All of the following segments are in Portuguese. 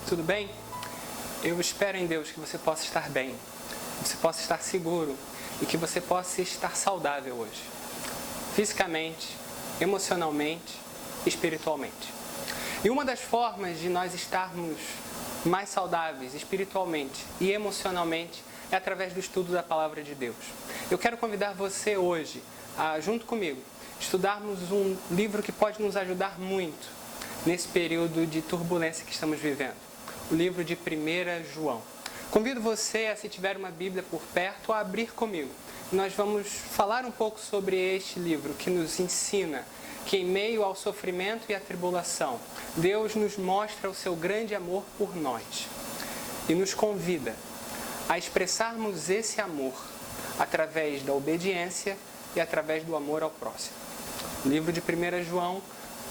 Tudo bem? Eu espero em Deus que você possa estar bem, que você possa estar seguro e que você possa estar saudável hoje. Fisicamente, emocionalmente, espiritualmente. E uma das formas de nós estarmos mais saudáveis espiritualmente e emocionalmente é através do estudo da Palavra de Deus. Eu quero convidar você hoje a, junto comigo, estudarmos um livro que pode nos ajudar muito nesse período de turbulência que estamos vivendo. O livro de 1 João. Convido você, a, se tiver uma Bíblia por perto, a abrir comigo. Nós vamos falar um pouco sobre este livro que nos ensina que em meio ao sofrimento e à tribulação, Deus nos mostra o seu grande amor por nós e nos convida a expressarmos esse amor através da obediência e através do amor ao próximo. O livro de 1 João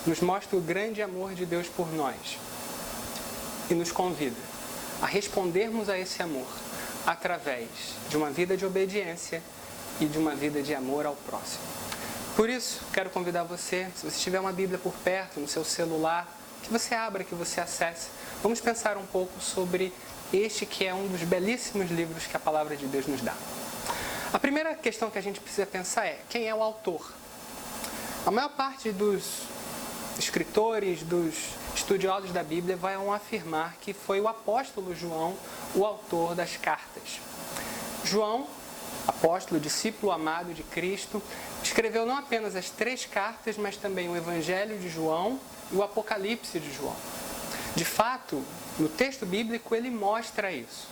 nos mostra o grande amor de Deus por nós e nos convida a respondermos a esse amor através de uma vida de obediência e de uma vida de amor ao próximo. Por isso, quero convidar você, se você tiver uma Bíblia por perto, no seu celular, que você abra, que você acesse. Vamos pensar um pouco sobre este que é um dos belíssimos livros que a Palavra de Deus nos dá. A primeira questão que a gente precisa pensar é: quem é o autor? A maior parte dos escritores, dos estudiosos da Bíblia vão afirmar que foi o apóstolo João o autor das cartas. João, apóstolo, discípulo amado de Cristo, escreveu não apenas as 3 cartas, mas também o Evangelho de João e o Apocalipse de João. De fato, no texto bíblico ele mostra isso.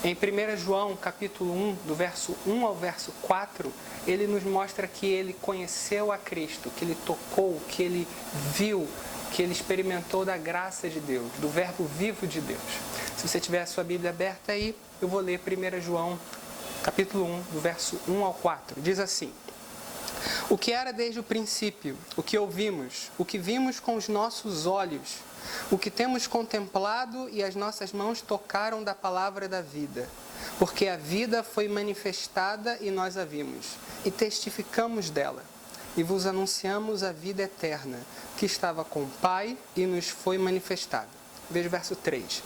Em 1 João, capítulo 1, do verso 1 ao verso 4, ele nos mostra que ele conheceu a Cristo, que ele tocou, que ele viu, que ele experimentou da graça de Deus, do verbo vivo de Deus. Se você tiver a sua Bíblia aberta aí, eu vou ler 1 João, capítulo 1, do verso 1 ao 4. Diz assim: o que era desde o princípio, o que ouvimos, o que vimos com os nossos olhos, o que temos contemplado e as nossas mãos tocaram da palavra da vida. Porque a vida foi manifestada e nós a vimos, e testificamos dela. E vos anunciamos a vida eterna, que estava com o Pai e nos foi manifestada. Veja o verso 3.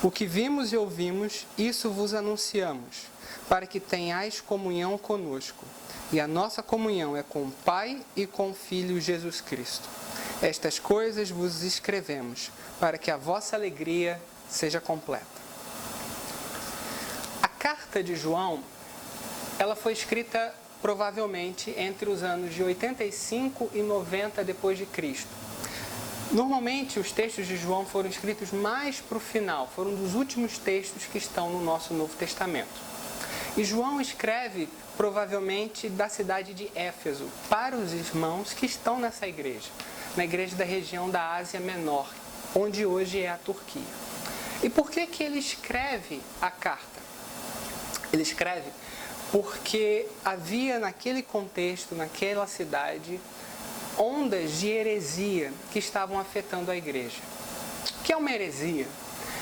O que vimos e ouvimos, isso vos anunciamos, para que tenhais comunhão conosco. E a nossa comunhão é com o Pai e com o Filho Jesus Cristo. Estas coisas vos escrevemos, para que a vossa alegria seja completa. A carta de João, ela foi escrita provavelmente entre os anos de 85 e 90 depois de Cristo. Normalmente os textos de João foram escritos mais para o final, foram dos últimos textos que estão no nosso Novo Testamento. E João escreve provavelmente da cidade de Éfeso para os irmãos que estão nessa igreja, na igreja da região da Ásia Menor, onde hoje é a Turquia. E por que ele escreve a carta? Ele escreve porque havia naquele contexto, naquela cidade, ondas de heresia que estavam afetando a igreja. O que é uma heresia?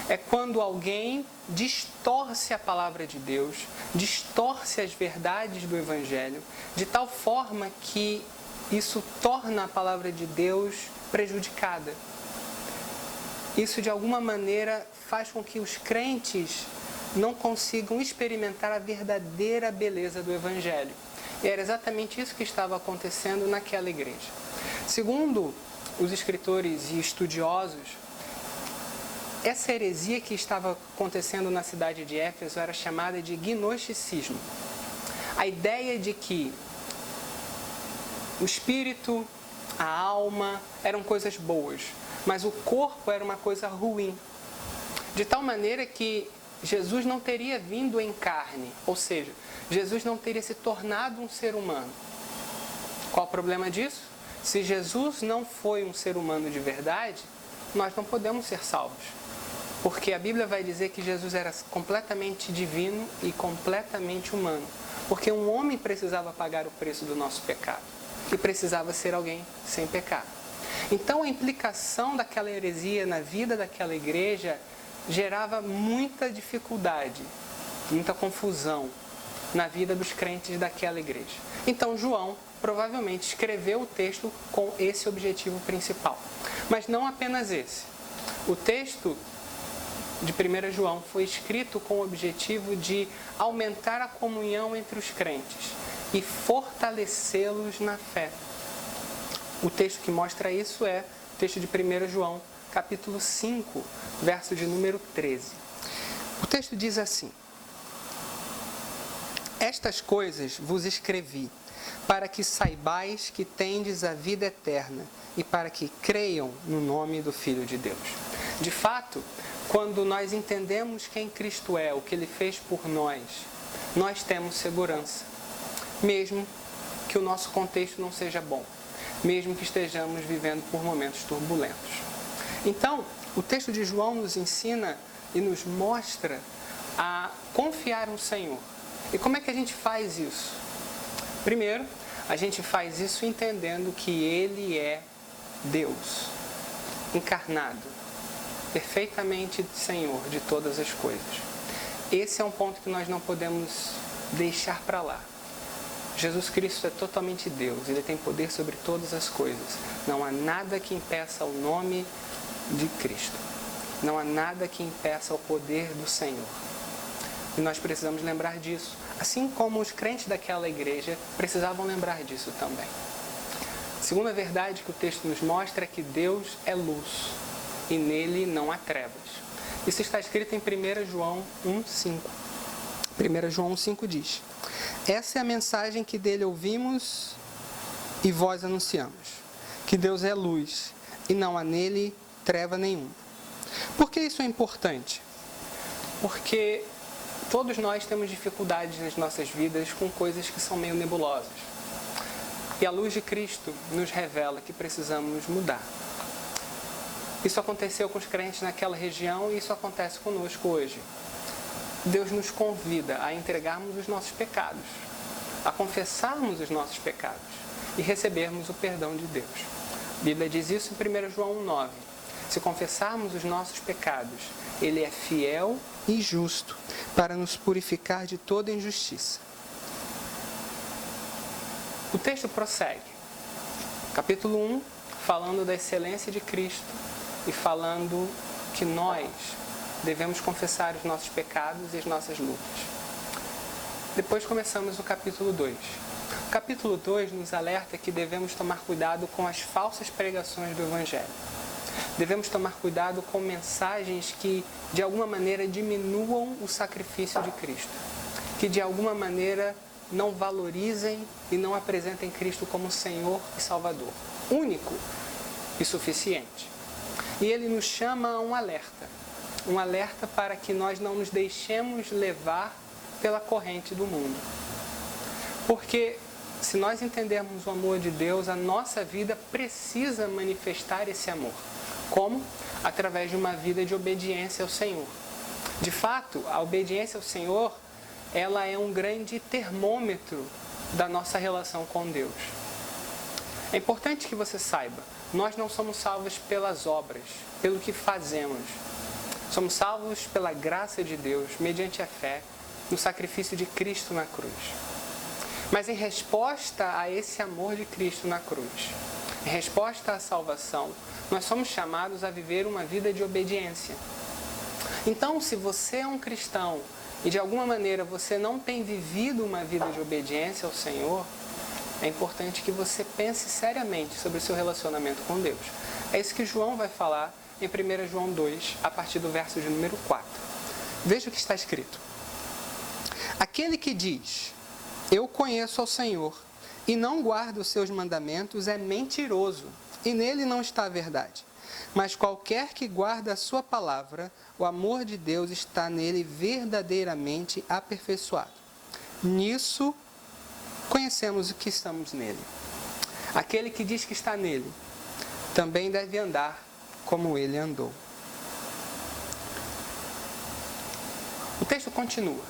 É quando alguém distorce a palavra de Deus, distorce as verdades do Evangelho, de tal forma que isso torna a palavra de Deus prejudicada. Isso, de alguma maneira, faz com que os crentes não consigam experimentar a verdadeira beleza do Evangelho. E era exatamente isso que estava acontecendo naquela igreja. Segundo os escritores e estudiosos, essa heresia que estava acontecendo na cidade de Éfeso era chamada de gnosticismo. A ideia de que o espírito, a alma eram coisas boas, mas o corpo era uma coisa ruim. De tal maneira que Jesus não teria vindo em carne, ou seja, Jesus não teria se tornado um ser humano. Qual o problema disso? Se Jesus não foi um ser humano de verdade, nós não podemos ser salvos. Porque a Bíblia vai dizer que Jesus era completamente divino e completamente humano. Porque um homem precisava pagar o preço do nosso pecado. E precisava ser alguém sem pecado. Então a implicação daquela heresia na vida daquela igreja gerava muita dificuldade, muita confusão na vida dos crentes daquela igreja. Então João provavelmente escreveu o texto com esse objetivo principal. Mas não apenas esse. O texto de 1 João foi escrito com o objetivo de aumentar a comunhão entre os crentes e fortalecê-los na fé. O texto que mostra isso é o texto de 1 João, capítulo 5, verso de número 13. O texto diz assim: Estas coisas vos escrevi, para que saibais que tendes a vida eterna e para que creiam no nome do Filho de Deus. De fato, quando nós entendemos quem Cristo é, o que Ele fez por nós, nós temos segurança, mesmo que o nosso contexto não seja bom, mesmo que estejamos vivendo por momentos turbulentos. Então, o texto de João nos ensina e nos mostra a confiar no Senhor. E como é que a gente faz isso? Primeiro, a gente faz isso entendendo que Ele é Deus, encarnado, perfeitamente Senhor de todas as coisas. Esse é um ponto que nós não podemos deixar para lá. Jesus Cristo é totalmente Deus, Ele tem poder sobre todas as coisas. Não há nada que impeça o nome de Cristo. Não há nada que impeça o poder do Senhor. E nós precisamos lembrar disso, assim como os crentes daquela igreja precisavam lembrar disso também. A segunda verdade que o texto nos mostra é que Deus é luz e nele não há trevas. Isso está escrito em 1 João 1,5. 1 João 1,5 diz: Essa é a mensagem que dele ouvimos e vós anunciamos, que Deus é luz e não há nele treva nenhuma. Por que isso é importante? Porque todos nós temos dificuldades nas nossas vidas com coisas que são meio nebulosas. E a luz de Cristo nos revela que precisamos mudar. Isso aconteceu com os crentes naquela região e isso acontece conosco hoje. Deus nos convida a entregarmos os nossos pecados, a confessarmos os nossos pecados e recebermos o perdão de Deus. A Bíblia diz isso em 1 João 1,9. Se confessarmos os nossos pecados, Ele é fiel e justo para nos purificar de toda injustiça. O texto prossegue. Capítulo 1, falando da excelência de Cristo e falando que nós devemos confessar os nossos pecados e as nossas lutas. Depois começamos o capítulo 2. O capítulo 2 nos alerta que devemos tomar cuidado com as falsas pregações do Evangelho. Devemos tomar cuidado com mensagens que, de alguma maneira, diminuam o sacrifício de Cristo. Que, de alguma maneira, não valorizem e não apresentem Cristo como Senhor e Salvador, único e suficiente. E Ele nos chama a um alerta para que nós não nos deixemos levar pela corrente do mundo. Porque, se nós entendermos o amor de Deus, a nossa vida precisa manifestar esse amor. Como? Através de uma vida de obediência ao Senhor. De fato, a obediência ao Senhor, ela é um grande termômetro da nossa relação com Deus. É importante que você saiba, nós não somos salvos pelas obras, pelo que fazemos. Somos salvos pela graça de Deus, mediante a fé, no sacrifício de Cristo na cruz. Mas em resposta a esse amor de Cristo na cruz, em resposta à salvação, nós somos chamados a viver uma vida de obediência. Então, se você é um cristão e de alguma maneira você não tem vivido uma vida de obediência ao Senhor, é importante que você pense seriamente sobre o seu relacionamento com Deus. É isso que João vai falar em 1 João 2, a partir do verso de número 4. Veja o que está escrito. Aquele que diz, eu conheço ao Senhor, e não guarda os seus mandamentos, é mentiroso, e nele não está a verdade. Mas qualquer que guarda a sua palavra, o amor de Deus está nele verdadeiramente aperfeiçoado. Nisso, conhecemos o que estamos nele. Aquele que diz que está nele, também deve andar como ele andou. O texto continua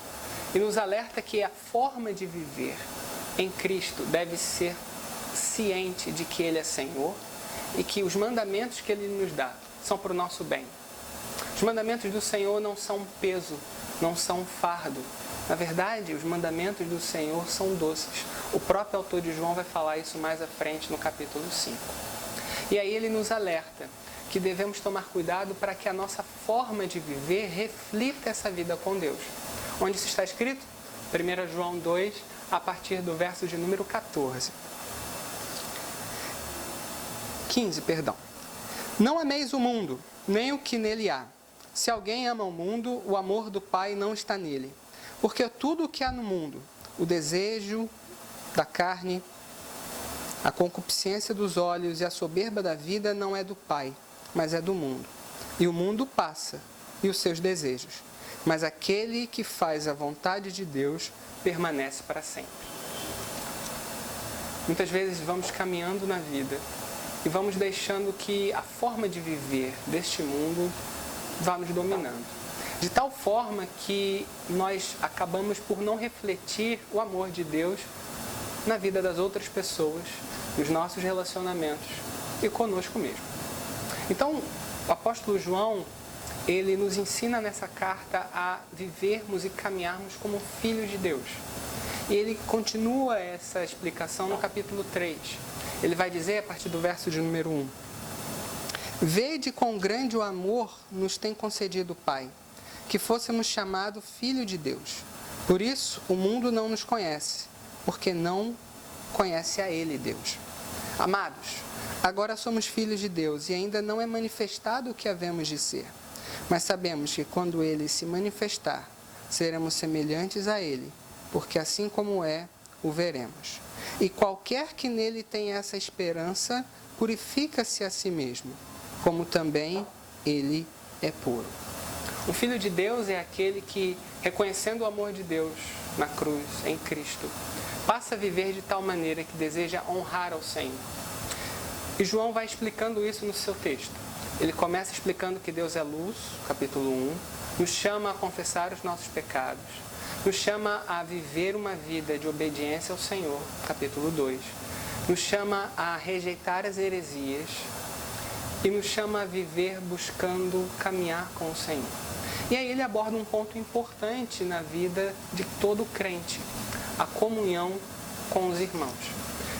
e nos alerta que a forma de viver em Cristo deve ser ciente de que Ele é Senhor e que os mandamentos que Ele nos dá são para o nosso bem. Os mandamentos do Senhor não são um peso, não são um fardo. Na verdade, os mandamentos do Senhor são doces. O próprio autor de João vai falar isso mais à frente no capítulo 5. E aí ele nos alerta que devemos tomar cuidado para que a nossa forma de viver reflita essa vida com Deus. Onde isso está escrito? 1 João 2, a partir do verso de número 15. Não ameis o mundo, nem o que nele há. Se alguém ama o mundo, o amor do Pai não está nele. Porque tudo o que há no mundo, o desejo da carne, a concupiscência dos olhos e a soberba da vida não é do Pai, mas é do mundo. E o mundo passa, e os seus desejos. Mas aquele que faz a vontade de Deus permanece para sempre. Muitas vezes vamos caminhando na vida e vamos deixando que a forma de viver deste mundo vá nos dominando. De tal forma que nós acabamos por não refletir o amor de Deus na vida das outras pessoas, nos nossos relacionamentos e conosco mesmo. Então, o apóstolo João, ele nos ensina nessa carta a vivermos e caminharmos como filhos de Deus. E ele continua essa explicação no capítulo 3. Ele vai dizer, a partir do verso de número 1, Vede quão grande o amor nos tem concedido o Pai, que fôssemos chamados filho de Deus. Por isso, o mundo não nos conhece, porque não conhece a Ele, Deus. Amados, agora somos filhos de Deus e ainda não é manifestado o que havemos de ser. Mas sabemos que quando Ele se manifestar, seremos semelhantes a Ele, porque assim como é, o veremos. E qualquer que nele tenha essa esperança, purifica-se a si mesmo, como também Ele é puro. O Filho de Deus é aquele que, reconhecendo o amor de Deus na cruz, em Cristo, passa a viver de tal maneira que deseja honrar ao Senhor. E João vai explicando isso no seu texto. Ele começa explicando que Deus é luz, capítulo 1, nos chama a confessar os nossos pecados, nos chama a viver uma vida de obediência ao Senhor, capítulo 2, nos chama a rejeitar as heresias e nos chama a viver buscando caminhar com o Senhor. E aí ele aborda um ponto importante na vida de todo crente, a comunhão com os irmãos.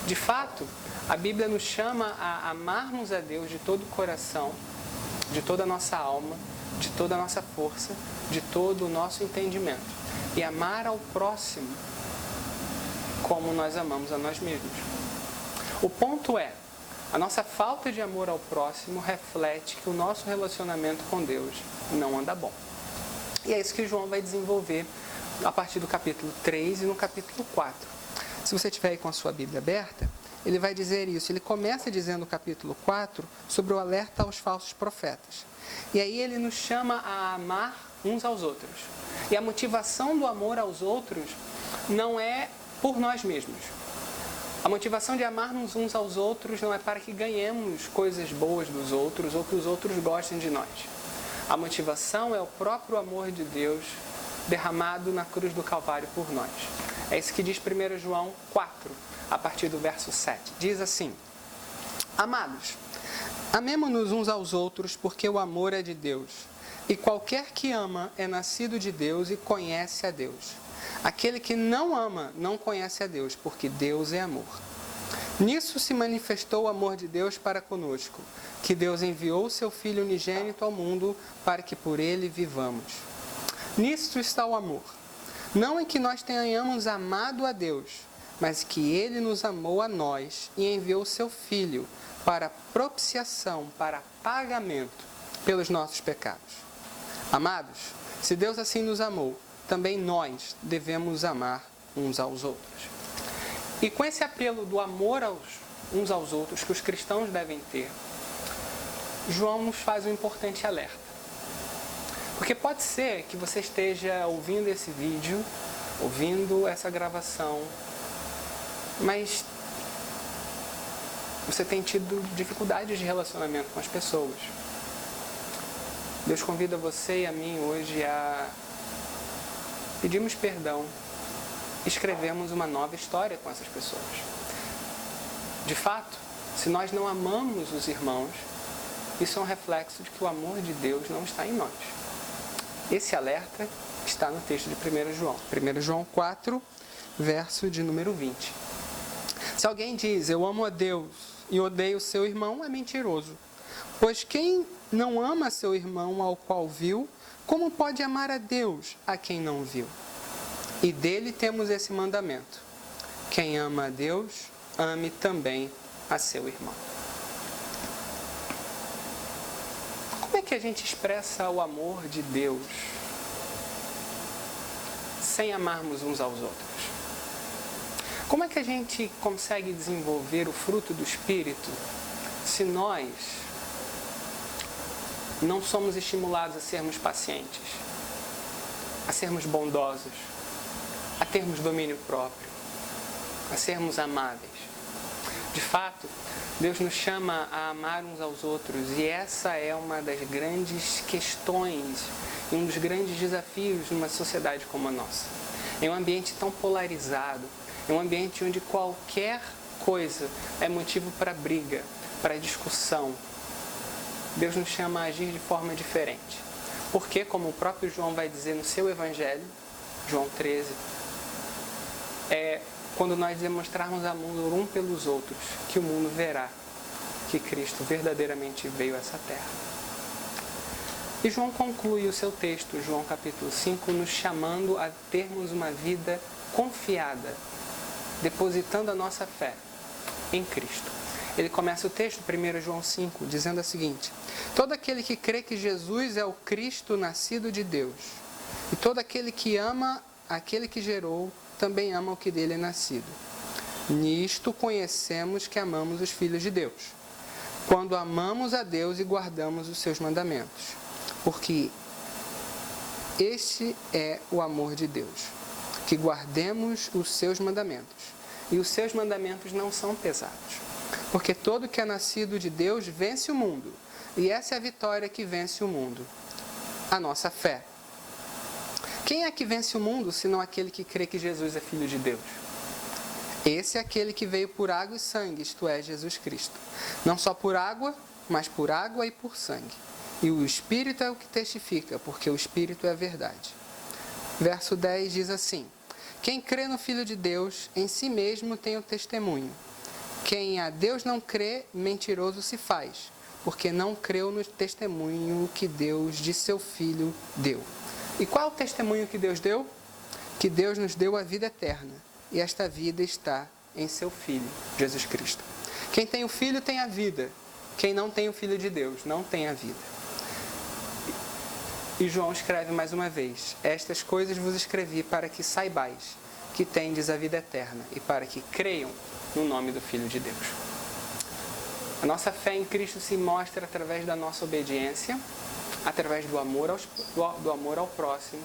De fato, a Bíblia nos chama a amarmos a Deus de todo o coração, de toda a nossa alma, de toda a nossa força, de todo o nosso entendimento. E amar ao próximo como nós amamos a nós mesmos. O ponto é, a nossa falta de amor ao próximo reflete que o nosso relacionamento com Deus não anda bom. E é isso que João vai desenvolver a partir do capítulo 3 e no capítulo 4. Se você estiver aí com a sua Bíblia aberta, ele vai dizer isso. Ele começa dizendo no capítulo 4 sobre o alerta aos falsos profetas. E aí ele nos chama a amar uns aos outros. E a motivação do amor aos outros não é por nós mesmos. A motivação de amarmos uns aos outros não é para que ganhemos coisas boas dos outros ou que os outros gostem de nós. A motivação é o próprio amor de Deus derramado na cruz do Calvário por nós. É isso que diz 1 João 4, a partir do verso 7. Diz assim: Amados, amemo-nos uns aos outros porque o amor é de Deus. E qualquer que ama é nascido de Deus e conhece a Deus. Aquele que não ama não conhece a Deus, porque Deus é amor. Nisso se manifestou o amor de Deus para conosco, que Deus enviou seu Filho unigênito ao mundo para que por ele vivamos. Nisso está o amor. Não em que nós tenhamos amado a Deus, mas que Ele nos amou a nós e enviou seu Filho para propiciação, para pagamento pelos nossos pecados. Amados, se Deus assim nos amou, também nós devemos amar uns aos outros. E com esse apelo do amor uns aos outros que os cristãos devem ter, João nos faz um importante alerta. Porque pode ser que você esteja ouvindo esse vídeo, ouvindo essa gravação, mas você tem tido dificuldades de relacionamento com as pessoas. Deus convida você e a mim hoje a pedirmos perdão e escrevermos uma nova história com essas pessoas. De fato, se nós não amamos os irmãos, isso é um reflexo de que o amor de Deus não está em nós. Esse alerta está no texto de 1 João. 1 João 4, verso de número 20. Se alguém diz, eu amo a Deus e odeio o seu irmão, é mentiroso. Pois quem não ama seu irmão ao qual viu, como pode amar a Deus a quem não viu? E dele temos esse mandamento: quem ama a Deus, ame também a seu irmão. Como é que a gente expressa o amor de Deus sem amarmos uns aos outros? Como é que a gente consegue desenvolver o fruto do Espírito se nós não somos estimulados a sermos pacientes, a sermos bondosos, a termos domínio próprio, a sermos amáveis? De fato, Deus nos chama a amar uns aos outros, e essa é uma das grandes questões e um dos grandes desafios numa sociedade como a nossa. Em um ambiente tão polarizado, em um ambiente onde qualquer coisa é motivo para briga, para discussão, Deus nos chama a agir de forma diferente. Porque, como o próprio João vai dizer no seu Evangelho, João 13, quando nós demonstrarmos amor um pelos outros, que o mundo verá que Cristo verdadeiramente veio a essa terra. E João conclui o seu texto, João capítulo 5, nos chamando a termos uma vida confiada, depositando a nossa fé em Cristo. Ele começa o texto, 1 João 5, dizendo o seguinte: todo aquele que crê que Jesus é o Cristo nascido de Deus, e todo aquele que ama aquele que gerou, também ama o que dele é nascido. Nisto conhecemos que amamos os filhos de Deus, quando amamos a Deus e guardamos os seus mandamentos. Porque este é o amor de Deus, que guardemos os seus mandamentos. E os seus mandamentos não são pesados. Porque todo que é nascido de Deus vence o mundo. E essa é a vitória que vence o mundo: a nossa fé. Quem é que vence o mundo, senão aquele que crê que Jesus é Filho de Deus? Esse é aquele que veio por água e sangue, isto é, Jesus Cristo. Não só por água, mas por água e por sangue. E o Espírito é o que testifica, porque o Espírito é a verdade. Verso 10 diz assim: quem crê no Filho de Deus, em si mesmo tem o testemunho. Quem a Deus não crê, mentiroso se faz, porque não creu no testemunho que Deus de seu Filho deu. E qual é o testemunho que Deus deu? Que Deus nos deu a vida eterna, e esta vida está em seu Filho, Jesus Cristo. Quem tem o Filho tem a vida. Quem não tem o Filho de Deus não tem a vida. E João escreve mais uma vez: estas coisas vos escrevi para que saibais que tendes a vida eterna, e para que creiam no nome do Filho de Deus. A nossa fé em Cristo se mostra através da nossa obediência, através do amor ao próximo,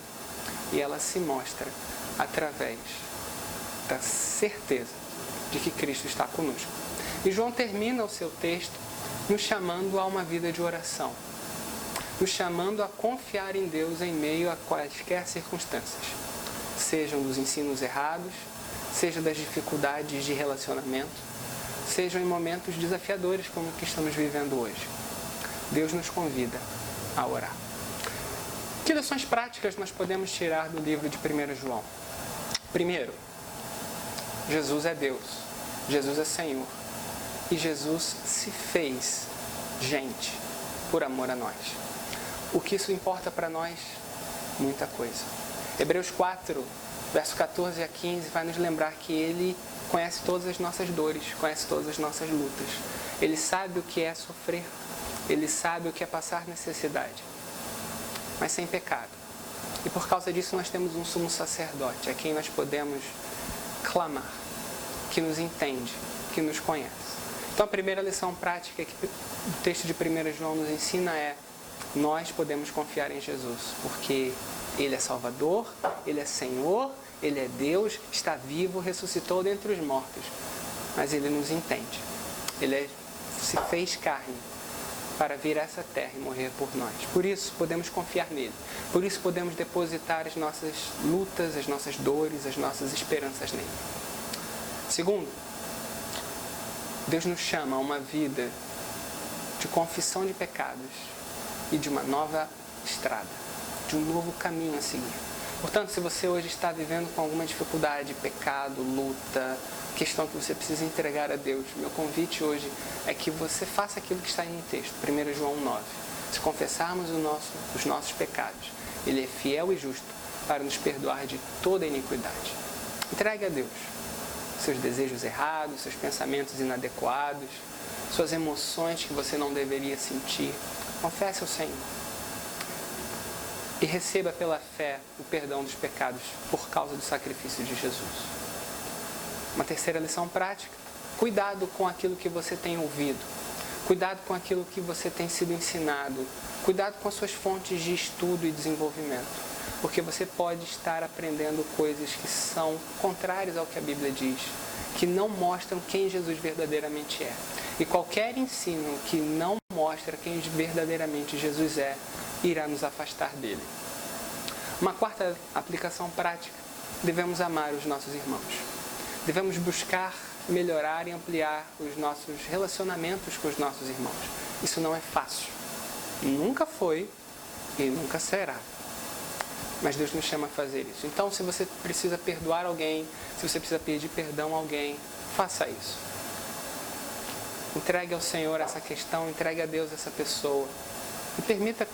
e ela se mostra através da certeza de que Cristo está conosco. E João termina o seu texto nos chamando a uma vida de oração, nos chamando a confiar em Deus em meio a quaisquer circunstâncias, sejam dos ensinos errados, seja das dificuldades de relacionamento, sejam em momentos desafiadores como o que estamos vivendo hoje. Deus nos convida a orar. Que lições práticas nós podemos tirar do livro de 1 João? Primeiro, Jesus é Deus, Jesus é Senhor, e Jesus se fez gente por amor a nós. O que isso importa para nós? Muita coisa. Hebreus 4, verso 14 a 15, vai nos lembrar que Ele conhece todas as nossas dores, conhece todas as nossas lutas. Ele sabe o que é sofrer, Ele sabe o que é passar necessidade, mas sem pecado. E por causa disso nós temos um sumo sacerdote, a quem nós podemos clamar, que nos entende, que nos conhece. Então a primeira lição prática que o texto de 1 João nos ensina é: nós podemos confiar em Jesus, porque Ele é Salvador, Ele é Senhor, Ele é Deus, está vivo, ressuscitou dentre os mortos. Mas Ele nos entende. Ele se fez carne para vir a essa terra e morrer por nós. Por isso podemos confiar nele. Por isso podemos depositar as nossas lutas, as nossas dores, as nossas esperanças nele. Segundo, Deus nos chama a uma vida de confissão de pecados e de uma nova estrada, de um novo caminho a seguir. Portanto, se você hoje está vivendo com alguma dificuldade, pecado, luta, questão que você precisa entregar a Deus. Meu convite hoje é que você faça aquilo que está aí no texto, 1 João 9. Se confessarmos os nossos pecados, Ele é fiel e justo para nos perdoar de toda iniquidade. Entregue a Deus seus desejos errados, seus pensamentos inadequados, suas emoções que você não deveria sentir. Confesse ao Senhor. E receba pela fé o perdão dos pecados por causa do sacrifício de Jesus. Uma terceira lição prática: cuidado com aquilo que você tem ouvido. Cuidado com aquilo que você tem sido ensinado. Cuidado com as suas fontes de estudo e desenvolvimento. Porque você pode estar aprendendo coisas que são contrárias ao que a Bíblia diz, que não mostram quem Jesus verdadeiramente é. E qualquer ensino que não mostra quem verdadeiramente Jesus é, irá nos afastar dele. Uma quarta aplicação prática: devemos amar os nossos irmãos. Devemos buscar melhorar e ampliar os nossos relacionamentos com os nossos irmãos. Isso não é fácil. Nunca foi e nunca será. Mas Deus nos chama a fazer isso. Então, se você precisa perdoar alguém, se você precisa pedir perdão a alguém, faça isso. Entregue ao Senhor essa questão, entregue a Deus essa pessoa e permita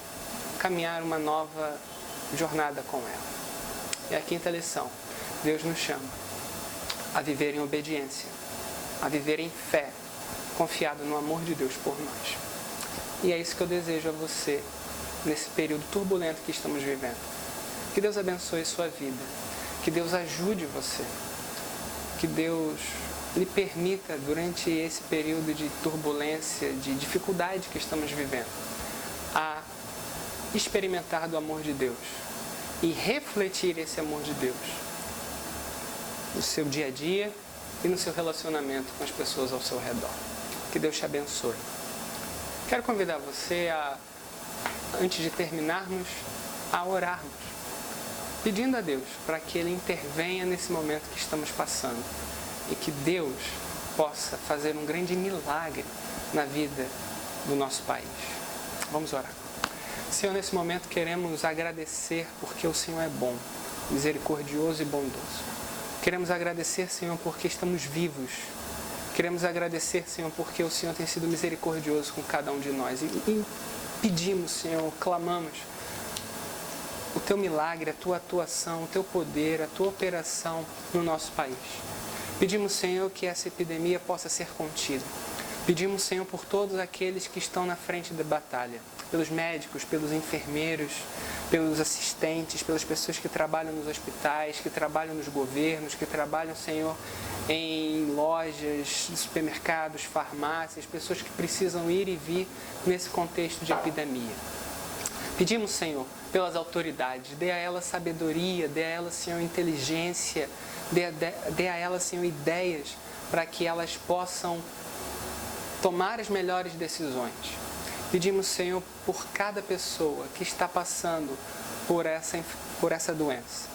caminhar uma nova jornada com ela. E a quinta lição: Deus nos chama a viver em obediência, a viver em fé, confiado no amor de Deus por nós. E é isso que eu desejo a você nesse período turbulento que estamos vivendo. Que Deus abençoe sua vida, que Deus ajude você, que Deus lhe permita, durante esse período de turbulência, de dificuldade que estamos vivendo, a experimentar do amor de Deus e refletir esse amor de Deus no seu dia a dia e no seu relacionamento com as pessoas ao seu redor. Que Deus te abençoe. Quero convidar você antes de terminarmos, a orarmos, pedindo a Deus para que Ele intervenha nesse momento que estamos passando e que Deus possa fazer um grande milagre na vida do nosso país. Vamos orar. Senhor, nesse momento queremos agradecer porque o Senhor é bom, misericordioso e bondoso. Queremos agradecer, Senhor, porque estamos vivos. Queremos agradecer, Senhor, porque o Senhor tem sido misericordioso com cada um de nós. E pedimos, Senhor, clamamos o Teu milagre, a Tua atuação, o Teu poder, a Tua operação no nosso país. Pedimos, Senhor, que essa epidemia possa ser contida. Pedimos, Senhor, por todos aqueles que estão na frente da batalha, pelos médicos, pelos enfermeiros, pelos assistentes, pelas pessoas que trabalham nos hospitais, que trabalham nos governos, que trabalham, Senhor, em lojas, supermercados, farmácias, pessoas que precisam ir e vir nesse contexto de epidemia. Pedimos, Senhor, pelas autoridades, dê a elas sabedoria, dê a elas, Senhor, inteligência, dê a elas, Senhor, ideias para que elas possam tomar as melhores decisões. Pedimos, Senhor, por cada pessoa que está passando por essa doença,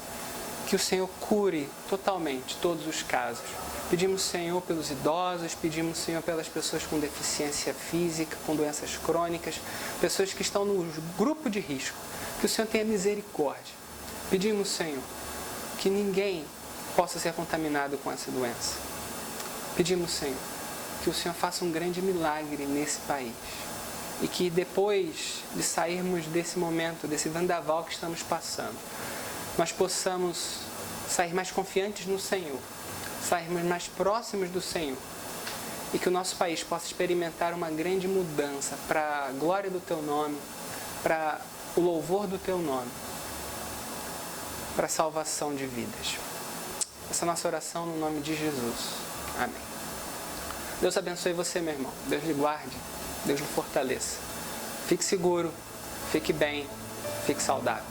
que o Senhor cure totalmente todos os casos. Pedimos, Senhor, pelos idosos, pedimos, Senhor, pelas pessoas com deficiência física, com doenças crônicas, pessoas que estão no grupo de risco, que o Senhor tenha misericórdia. Pedimos, Senhor, que ninguém possa ser contaminado com essa doença. Pedimos, Senhor, que o Senhor faça um grande milagre nesse país. E que depois de sairmos desse momento, desse vendaval que estamos passando, nós possamos sair mais confiantes no Senhor, sairmos mais próximos do Senhor, e que o nosso país possa experimentar uma grande mudança para a glória do Teu nome, para o louvor do Teu nome, para a salvação de vidas. Essa é a nossa oração no nome de Jesus. Amém. Deus abençoe você, meu irmão. Deus lhe guarde. Deus lhe fortaleça. Fique seguro, fique bem, fique saudável.